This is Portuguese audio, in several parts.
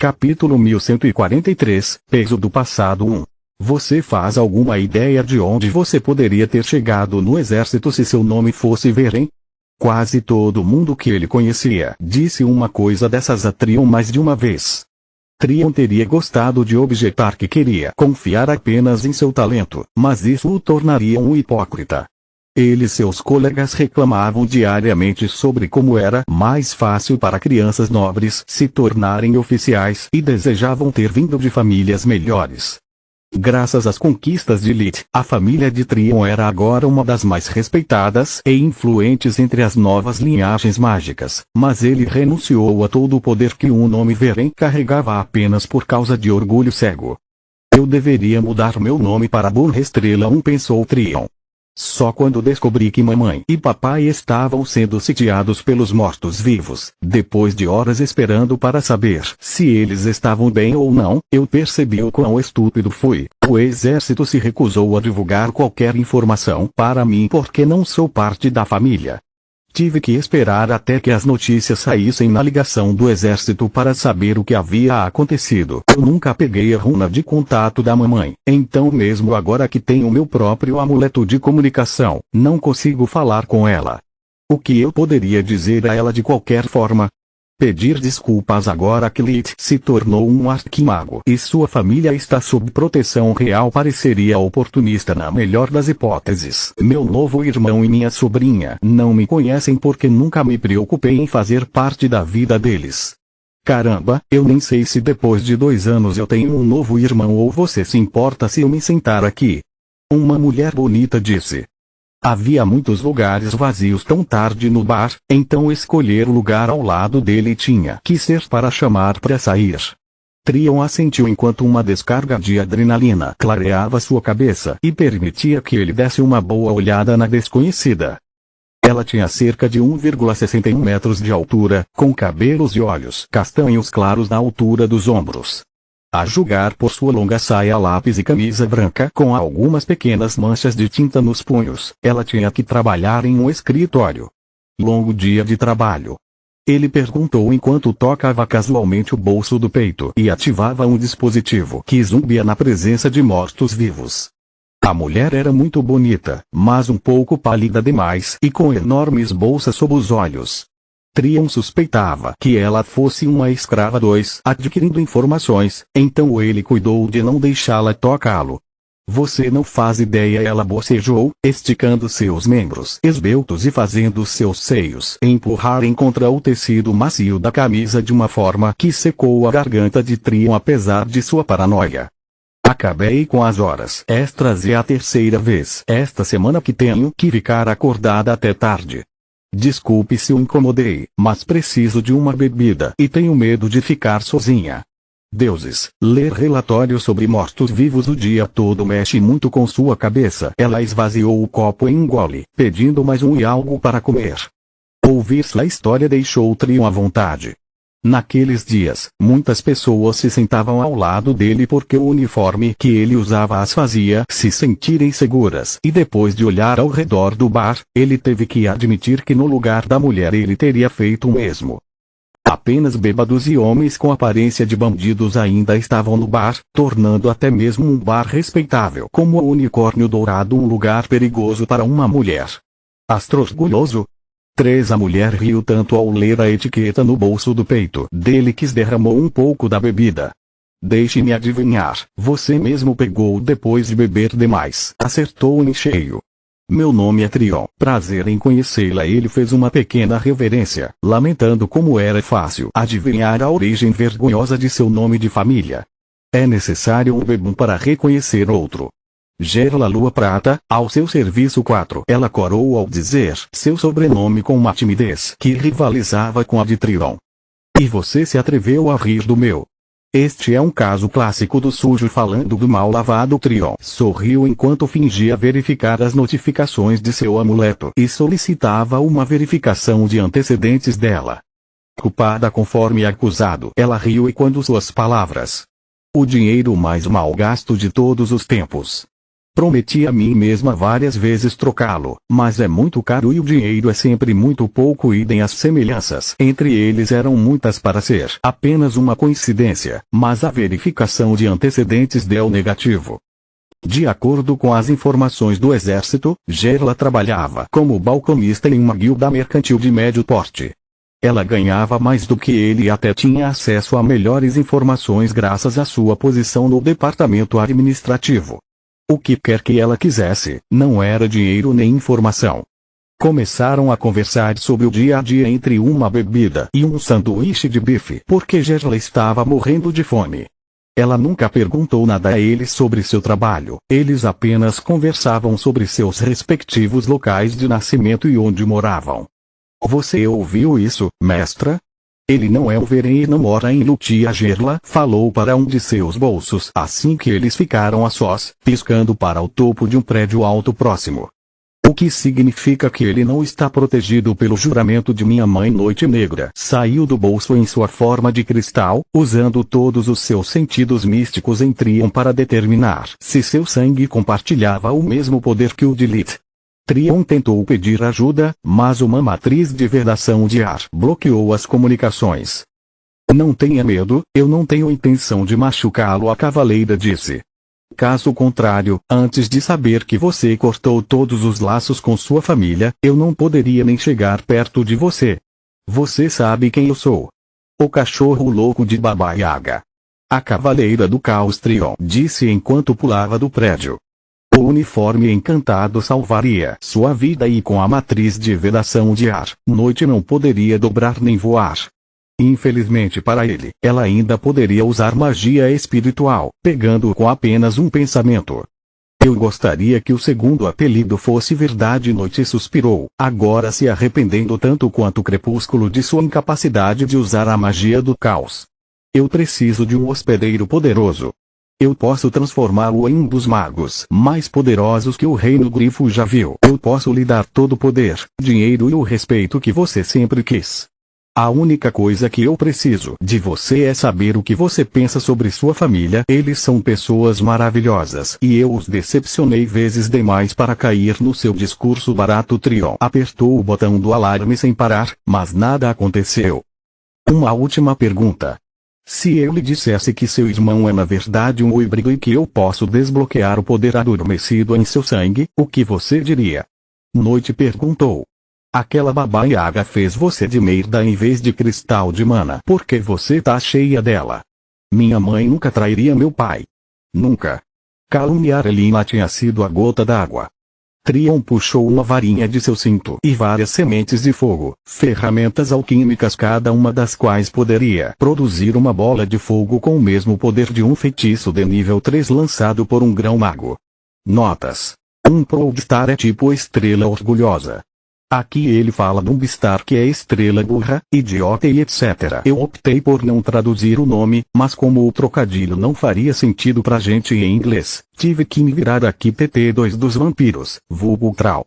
Capítulo 1143, Peso do passado 1. Você faz alguma ideia de onde você poderia ter chegado no exército se seu nome fosse Veren? Quase todo mundo que ele conhecia disse uma coisa dessas a Trion mais de uma vez. Trion teria gostado de objetar que queria confiar apenas em seu talento, mas isso o tornaria um hipócrita. Ele e seus colegas reclamavam diariamente sobre como era mais fácil para crianças nobres se tornarem oficiais e desejavam ter vindo de famílias melhores. Graças às conquistas de Lith, a família de Trion era agora uma das mais respeitadas e influentes entre as novas linhagens mágicas, mas ele renunciou a todo o poder que um nome Veren carregava apenas por causa de orgulho cego. Eu deveria mudar meu nome para Burra Estrela 1, pensou Trion. Só quando descobri que mamãe e papai estavam sendo sitiados pelos mortos-vivos, depois de horas esperando para saber se eles estavam bem ou não, eu percebi o quão estúpido fui. O exército se recusou a divulgar qualquer informação para mim porque não sou parte da família. Tive que esperar até que as notícias saíssem na ligação do exército para saber o que havia acontecido. Eu nunca peguei a runa de contato da mamãe, então mesmo agora que tenho meu próprio amuleto de comunicação, não consigo falar com ela. O que eu poderia dizer a ela de qualquer forma? Pedir desculpas agora que Lith se tornou um arquimago e sua família está sob proteção real pareceria oportunista na melhor das hipóteses. Meu novo irmão e minha sobrinha não me conhecem porque nunca me preocupei em fazer parte da vida deles. Caramba, eu nem sei se depois de 2 anos eu tenho um novo irmão ou você se importa se eu me sentar aqui? Uma mulher bonita disse. Havia muitos lugares vazios tão tarde no bar, então escolher o lugar ao lado dele tinha que ser para chamar para sair. Trion assentiu enquanto uma descarga de adrenalina clareava sua cabeça e permitia que ele desse uma boa olhada na desconhecida. Ela tinha cerca de 1,61 metros de altura, com cabelos e olhos castanhos claros na altura dos ombros. A julgar por sua longa saia lápis e camisa branca com algumas pequenas manchas de tinta nos punhos, ela tinha que trabalhar em um escritório. Longo dia de trabalho. Ele perguntou enquanto tocava casualmente o bolso do peito e ativava um dispositivo que zumbia na presença de mortos-vivos. A mulher era muito bonita, mas um pouco pálida demais e com enormes bolsas sob os olhos. Trion suspeitava que ela fosse uma escrava 2, adquirindo informações, então ele cuidou de não deixá-la tocá-lo. Você não faz ideia, ela bocejou, esticando seus membros esbeltos e fazendo seus seios empurrarem contra o tecido macio da camisa de uma forma que secou a garganta de Trion apesar de sua paranoia. Acabei com as horas extras e é a 3ª vez esta semana que tenho que ficar acordada até tarde. Desculpe se o incomodei, mas preciso de uma bebida e tenho medo de ficar sozinha. Deuses, ler relatórios sobre mortos-vivos o dia todo mexe muito com sua cabeça. Ela esvaziou o copo e engole, pedindo mais um e algo para comer. Ouvir sua história deixou Trion à vontade. Naqueles dias, muitas pessoas se sentavam ao lado dele porque o uniforme que ele usava as fazia se sentirem seguras. E depois de olhar ao redor do bar, ele teve que admitir que no lugar da mulher ele teria feito o mesmo. Apenas bêbados e homens com aparência de bandidos ainda estavam no bar, tornando até mesmo um bar respeitável como o Unicórnio Dourado um lugar perigoso para uma mulher. Astro-orgulhoso? A mulher riu tanto ao ler a etiqueta no bolso do peito dele que derramou um pouco da bebida. Deixe-me adivinhar, você mesmo pegou depois de beber demais. Acertou em cheio. Meu nome é Trion, prazer em conhecê-la. Ele fez uma pequena reverência, lamentando como era fácil adivinhar a origem vergonhosa de seu nome de família. É necessário um bebum para reconhecer outro. Gerla Lua Prata, ao seu serviço 4. Ela corou ao dizer seu sobrenome com uma timidez que rivalizava com a de Trion. E você se atreveu a rir do meu. Este é um caso clássico do sujo falando do mal lavado. Trion sorriu enquanto fingia verificar as notificações de seu amuleto e solicitava uma verificação de antecedentes dela. Culpada conforme acusado, ela riu e quando suas palavras. O dinheiro mais mal gasto de todos os tempos. Prometi a mim mesma várias vezes trocá-lo, mas é muito caro e o dinheiro é sempre muito pouco e as semelhanças entre eles eram muitas para ser apenas uma coincidência, mas a verificação de antecedentes deu negativo. De acordo com as informações do exército, Gerla trabalhava como balconista em uma guilda mercantil de médio porte. Ela ganhava mais do que ele e até tinha acesso a melhores informações graças à sua posição no departamento administrativo. O que quer que ela quisesse, não era dinheiro nem informação. Começaram a conversar sobre o dia a dia entre uma bebida e um sanduíche de bife porque Gerla estava morrendo de fome. Ela nunca perguntou nada a ele sobre seu trabalho, eles apenas conversavam sobre seus respectivos locais de nascimento e onde moravam. Você ouviu isso, mestra? Ele não é o Veren e não mora em Lutia. Gerla falou para um de seus bolsos assim que eles ficaram a sós, piscando para o topo de um prédio alto próximo. O que significa que ele não está protegido pelo juramento de minha mãe. Noite Negra saiu do bolso em sua forma de cristal, usando todos os seus sentidos místicos em Trion para determinar se seu sangue compartilhava o mesmo poder que o de Lith. Trion tentou pedir ajuda, mas uma matriz de vedação de ar bloqueou as comunicações. Não tenha medo, eu não tenho intenção de machucá-lo, a cavaleira disse. Caso contrário, antes de saber que você cortou todos os laços com sua família, eu não poderia nem chegar perto de você. Você sabe quem eu sou. O cachorro louco de Baba Yaga. A cavaleira do caos, Trion disse enquanto pulava do prédio. O uniforme encantado salvaria sua vida e com a matriz de vedação de ar, Noite não poderia dobrar nem voar. Infelizmente para ele, ela ainda poderia usar magia espiritual, pegando-o com apenas um pensamento. Eu gostaria que o segundo apelido fosse verdade. Noite suspirou, agora se arrependendo tanto quanto o crepúsculo de sua incapacidade de usar a magia do caos. Eu preciso de um hospedeiro poderoso. Eu posso transformá-lo em um dos magos mais poderosos que o Reino Grifo já viu. Eu posso lhe dar todo o poder, dinheiro e o respeito que você sempre quis. A única coisa que eu preciso de você é saber o que você pensa sobre sua família. Eles são pessoas maravilhosas e eu os decepcionei vezes demais para cair no seu discurso barato. Trion apertou o botão do alarme sem parar, mas nada aconteceu. Uma última pergunta. Se eu lhe dissesse que seu irmão é na verdade um híbrido e que eu posso desbloquear o poder adormecido em seu sangue, o que você diria? Noite perguntou. Aquela Baba Yaga fez você de merda em vez de cristal de mana porque você tá cheia dela. Minha mãe nunca trairia meu pai. Nunca. Caluniar Elina tinha sido a gota d'água. Trion puxou uma varinha de seu cinto e várias sementes de fogo, ferramentas alquímicas, cada uma das quais poderia produzir uma bola de fogo com o mesmo poder de um feitiço de nível 3 lançado por um grão-mago. Notas. Um Proudstar é tipo estrela orgulhosa. Aqui ele fala de um Bistar que é estrela burra, idiota e etc. Eu optei por não traduzir o nome, mas como o trocadilho não faria sentido pra gente em inglês, tive que me virar aqui. TT2 dos vampiros, vulgo Trau.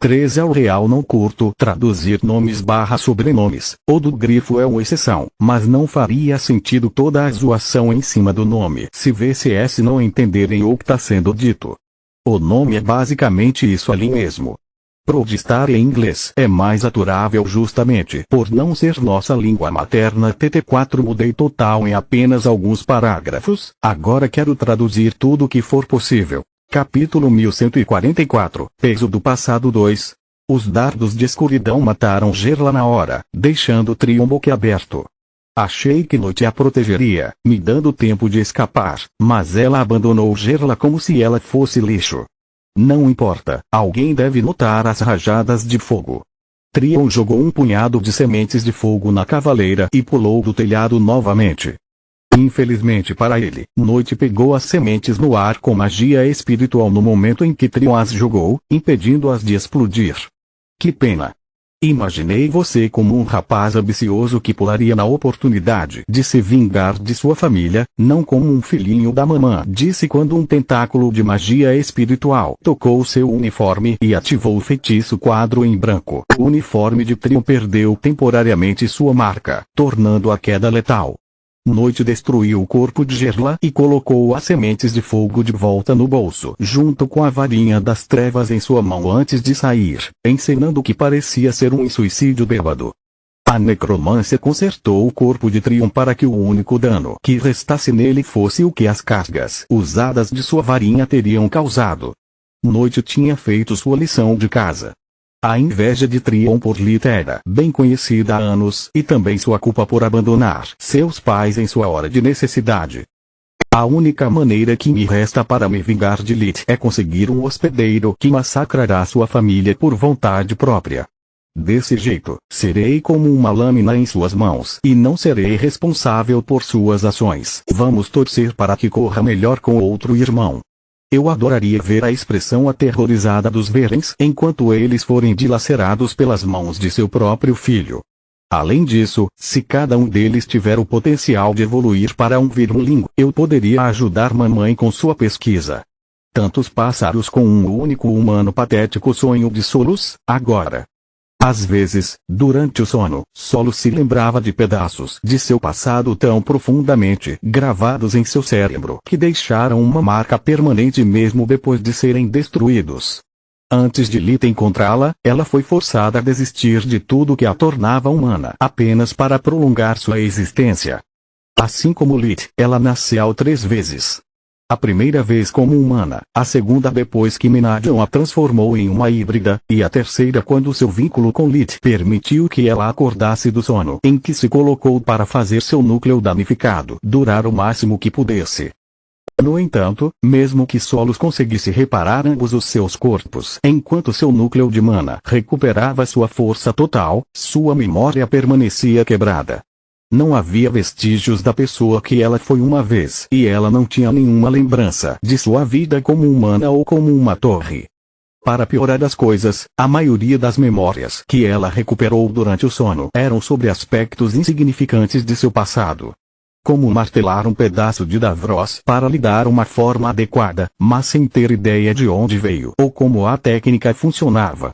3 é o real. Não curto traduzir nomes / sobrenomes, o do grifo é uma exceção, mas não faria sentido toda a zoação em cima do nome se VCS não entenderem o que tá sendo dito. O nome é basicamente isso ali mesmo. Proudstar em inglês é mais aturável justamente por não ser nossa língua materna. TT4 mudei total em apenas alguns parágrafos, agora quero traduzir tudo o que for possível. Capítulo 1144, Peso do Passado 2. Os dardos de escuridão mataram Gerla na hora, deixando Trion boquiaberto. Achei que Noite a protegeria, me dando tempo de escapar, mas ela abandonou Gerla como se ela fosse lixo. Não importa, alguém deve notar as rajadas de fogo. Trion jogou um punhado de sementes de fogo na cavaleira e pulou do telhado novamente. Infelizmente para ele, Noite pegou as sementes no ar com magia espiritual no momento em que Trion as jogou, impedindo-as de explodir. Que pena. Imaginei você como um rapaz ambicioso que pularia na oportunidade de se vingar de sua família, não como um filhinho da mamã, disse quando um tentáculo de magia espiritual tocou seu uniforme e ativou o feitiço quadro em branco. O uniforme de Trion perdeu temporariamente sua marca, tornando a queda letal. Noite destruiu o corpo de Gerla e colocou as sementes de fogo de volta no bolso, junto com a varinha das trevas em sua mão antes de sair, encenando que parecia ser um suicídio bêbado. A necromância consertou o corpo de Trion para que o único dano que restasse nele fosse o que as cargas usadas de sua varinha teriam causado. Noite tinha feito sua lição de casa. A inveja de Trion por Lith era bem conhecida há anos e também sua culpa por abandonar seus pais em sua hora de necessidade. A única maneira que me resta para me vingar de Lith é conseguir um hospedeiro que massacrará sua família por vontade própria. Desse jeito, serei como uma lâmina em suas mãos e não serei responsável por suas ações. Vamos torcer para que corra melhor com outro irmão. Eu adoraria ver a expressão aterrorizada dos Verens enquanto eles forem dilacerados pelas mãos de seu próprio filho. Além disso, se cada um deles tiver o potencial de evoluir para um Virmling, eu poderia ajudar mamãe com sua pesquisa. Tantos pássaros com um único humano patético sonho de Solus, agora. Às vezes, durante o sono, Solus se lembrava de pedaços de seu passado tão profundamente gravados em seu cérebro que deixaram uma marca permanente mesmo depois de serem destruídos. Antes de Lith encontrá-la, ela foi forçada a desistir de tudo que a tornava humana apenas para prolongar sua existência. Assim como Lith, ela nasceu 3 vezes. A primeira vez como humana, a segunda depois que Menadion a transformou em uma híbrida, e a terceira quando seu vínculo com Lith permitiu que ela acordasse do sono em que se colocou para fazer seu núcleo danificado durar o máximo que pudesse. No entanto, mesmo que Solus conseguisse reparar ambos os seus corpos enquanto seu núcleo de mana recuperava sua força total, sua memória permanecia quebrada. Não havia vestígios da pessoa que ela foi uma vez e ela não tinha nenhuma lembrança de sua vida como humana ou como uma torre. Para piorar as coisas, a maioria das memórias que ela recuperou durante o sono eram sobre aspectos insignificantes de seu passado. Como martelar um pedaço de Davros para lhe dar uma forma adequada, mas sem ter ideia de onde veio ou como a técnica funcionava.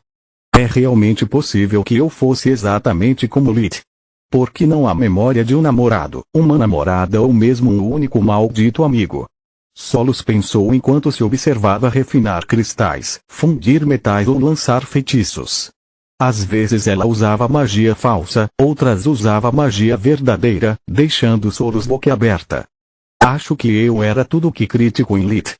É realmente possível que eu fosse exatamente como Lith. Porque não há memória de um namorado, uma namorada ou mesmo um único maldito amigo. Solus pensou enquanto se observava refinar cristais, fundir metais ou lançar feitiços. Às vezes ela usava magia falsa, outras usava magia verdadeira, deixando Solus boquiaberta. Acho que eu era tudo que crítico em Lith.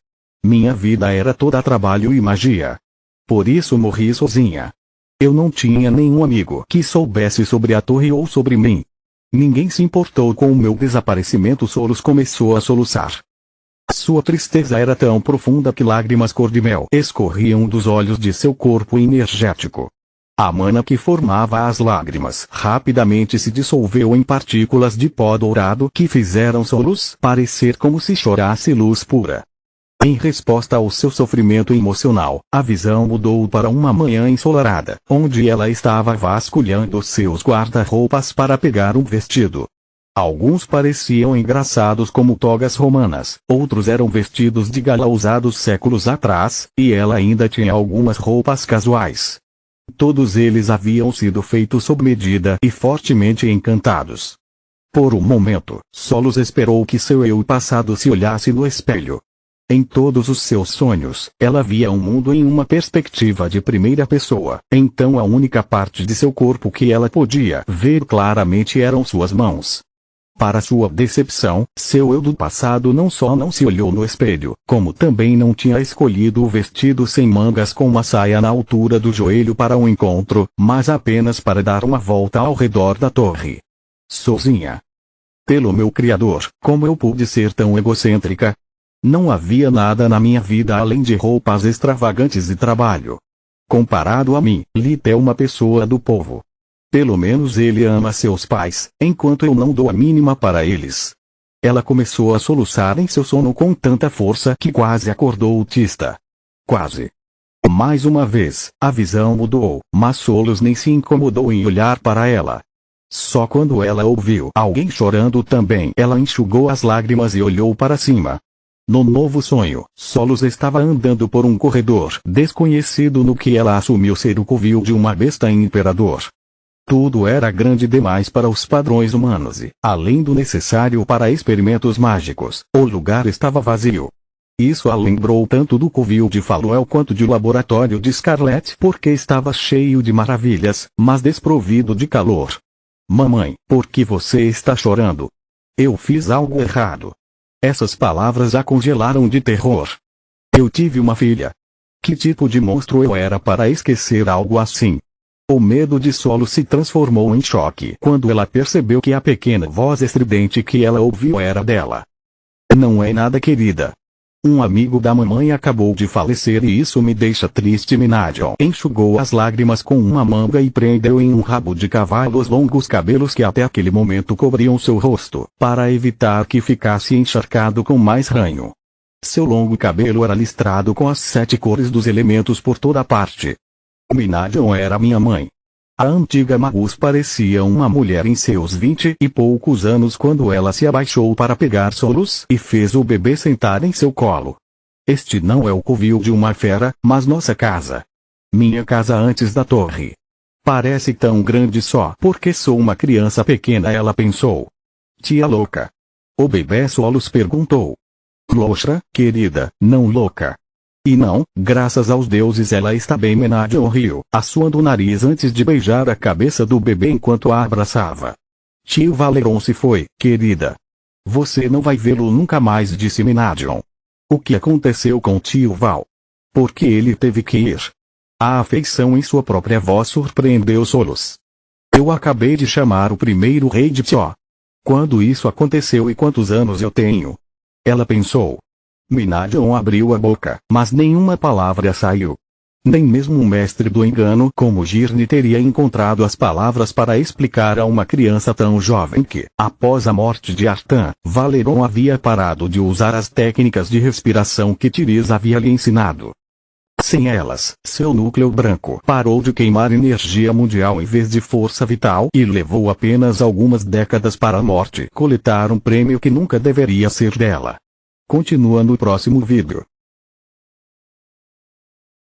Minha vida era toda trabalho e magia. Por isso morri sozinha. Eu não tinha nenhum amigo que soubesse sobre a torre ou sobre mim. Ninguém se importou com o meu desaparecimento. Solus começou a soluçar. Sua tristeza era tão profunda que lágrimas cor-de-mel escorriam dos olhos de seu corpo energético. A mana que formava as lágrimas rapidamente se dissolveu em partículas de pó dourado que fizeram Solus parecer como se chorasse luz pura. Em resposta ao seu sofrimento emocional, a visão mudou para uma manhã ensolarada, onde ela estava vasculhando seus guarda-roupas para pegar um vestido. Alguns pareciam engraçados como togas romanas, outros eram vestidos de gala usados séculos atrás, e ela ainda tinha algumas roupas casuais. Todos eles haviam sido feitos sob medida e fortemente encantados. Por um momento, Solus esperou que seu eu passado se olhasse no espelho. Em todos os seus sonhos, ela via um mundo em uma perspectiva de primeira pessoa, então a única parte de seu corpo que ela podia ver claramente eram suas mãos. Para sua decepção, seu eu do passado não só não se olhou no espelho, como também não tinha escolhido o vestido sem mangas com uma saia na altura do joelho para um encontro, mas apenas para dar uma volta ao redor da torre. Sozinha. Pelo meu Criador, como eu pude ser tão egocêntrica? Não havia nada na minha vida além de roupas extravagantes e trabalho. Comparado a mim, Lith é uma pessoa do povo. Pelo menos ele ama seus pais, enquanto eu não dou a mínima para eles. Ela começou a soluçar em seu sono com tanta força que quase acordou o Tista. Quase. Mais uma vez, a visão mudou, mas Solus nem se incomodou em olhar para ela. Só quando ela ouviu alguém chorando também, ela enxugou as lágrimas e olhou para cima. No novo sonho, Solus estava andando por um corredor desconhecido no que ela assumiu ser o covil de uma besta imperador. Tudo era grande demais para os padrões humanos e, além do necessário para experimentos mágicos, o lugar estava vazio. Isso a lembrou tanto do covil de Faluel quanto do laboratório de Scarlet, porque estava cheio de maravilhas, mas desprovido de calor. Mamãe, por que você está chorando? Eu fiz algo errado. Essas palavras a congelaram de terror. Eu tive uma filha. Que tipo de monstro eu era para esquecer algo assim? O medo de Solo se transformou em choque quando ela percebeu que a pequena voz estridente que ela ouviu era dela. Não é nada, querida. Um amigo da mamãe acabou de falecer e isso me deixa triste. Minadion enxugou as lágrimas com uma manga e prendeu em um rabo de cavalo os longos cabelos que até aquele momento cobriam seu rosto, para evitar que ficasse encharcado com mais ranho. Seu longo cabelo era listrado com as 7 cores dos elementos por toda parte. Minadion era minha mãe. A antiga Magus parecia uma mulher em seus 20 e poucos anos quando ela se abaixou para pegar Solos e fez o bebê sentar em seu colo. Este não é o covil de uma fera, mas nossa casa. Minha casa antes da torre. Parece tão grande só porque sou uma criança pequena, ela pensou. Tia louca? O bebê Solos perguntou. Louca, querida, não louca. E não, graças aos deuses ela está bem. Minadion riu, assoando o nariz antes de beijar a cabeça do bebê enquanto a abraçava. Tio Valeron se foi, querida. Você não vai vê-lo nunca mais, disse Minadion. O que aconteceu com tio Val? Por que ele teve que ir? A afeição em sua própria voz surpreendeu Solos. Eu acabei de chamar o primeiro rei de Tio. Quando isso aconteceu e quantos anos eu tenho? Ela pensou. Minadion abriu a boca, mas nenhuma palavra saiu. Nem mesmo um mestre do engano como Girne teria encontrado as palavras para explicar a uma criança tão jovem que, após a morte de Artan, Valeron havia parado de usar as técnicas de respiração que Tiris havia lhe ensinado. Sem elas, seu núcleo branco parou de queimar energia mundial em vez de força vital e levou apenas algumas décadas para a morte coletar um prêmio que nunca deveria ser dela. Continua no próximo vídeo.